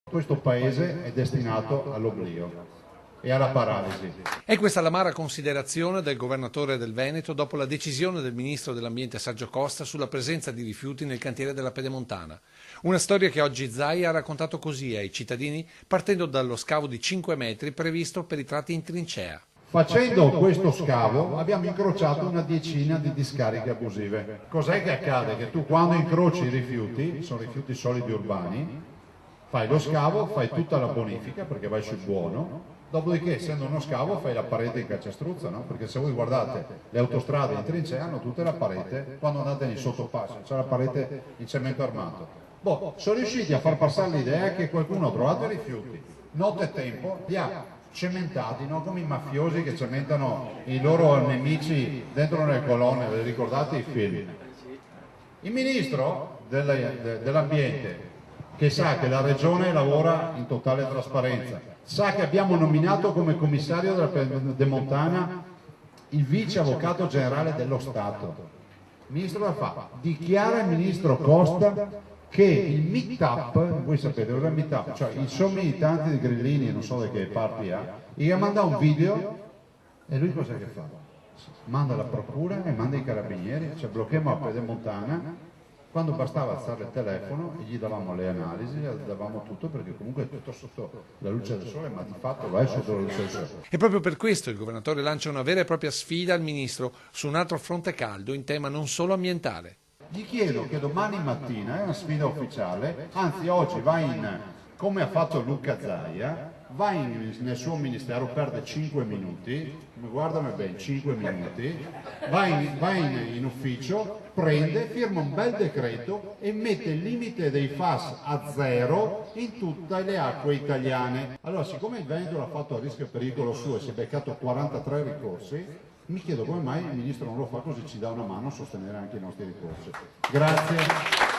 Questo paese è destinato all'oblio e alla paralisi. È questa l'amara considerazione del governatore del Veneto dopo la decisione del ministro dell'Ambiente Sergio Costa sulla presenza di rifiuti nel cantiere della Pedemontana. Una storia che oggi Zaia ha raccontato così ai cittadini partendo dallo scavo di 5 metri previsto per i tratti in trincea. Facendo questo scavo abbiamo incrociato una decina di discariche abusive. Cos'è che accade? Che tu quando incroci i rifiuti, sono rifiuti solidi urbani, fai lo scavo, fai tutta la bonifica perché vai sul buono, dopodiché essendo uno scavo fai la parete in calcestruzza, no? Perché se voi guardate le autostrade in trincea hanno tutte la parete, quando andate nei sottopassi c'è la parete in cemento armato. Sono riusciti a far passare l'idea che qualcuno ha trovato i rifiuti, notte e tempo, li ha cementati, no? Come i mafiosi che cementano i loro nemici dentro nelle colonne, ve li ricordate i film? Il ministro dell'ambiente, che sa che la regione lavora in totale trasparenza, sa che abbiamo nominato come commissario della Pedemontana il vice avvocato generale dello Stato. Il ministro cosa fa? Dichiara il ministro Costa che il meetup, voi sapete cosa è il meetup, cioè i somministanti di Grillini, non so da che parti ha, gli manda un video e lui cosa che fa? Manda la procura e manda i carabinieri, cioè blocchiamo la Pedemontana. Quando bastava alzare il telefono e gli davamo le analisi, gli davamo tutto perché comunque è tutto sotto la luce del sole, ma di fatto lo è sotto la luce del sole. E proprio per questo il governatore lancia una vera e propria sfida al ministro su un altro fronte caldo in tema non solo ambientale. Gli chiedo che domani mattina, è una sfida ufficiale, anzi oggi va in, come ha fatto Luca Zaia, va nel suo ministero, perde 5 minuti, guardami bene, 5 minuti, va in ufficio, prende, firma un bel decreto e mette il limite dei FAS a 0 in tutte le acque italiane. Allora, siccome il Veneto l'ha fatto a rischio e pericolo suo e si è beccato 43 ricorsi, mi chiedo come mai il ministro non lo fa, così ci dà una mano a sostenere anche i nostri ricorsi. Grazie.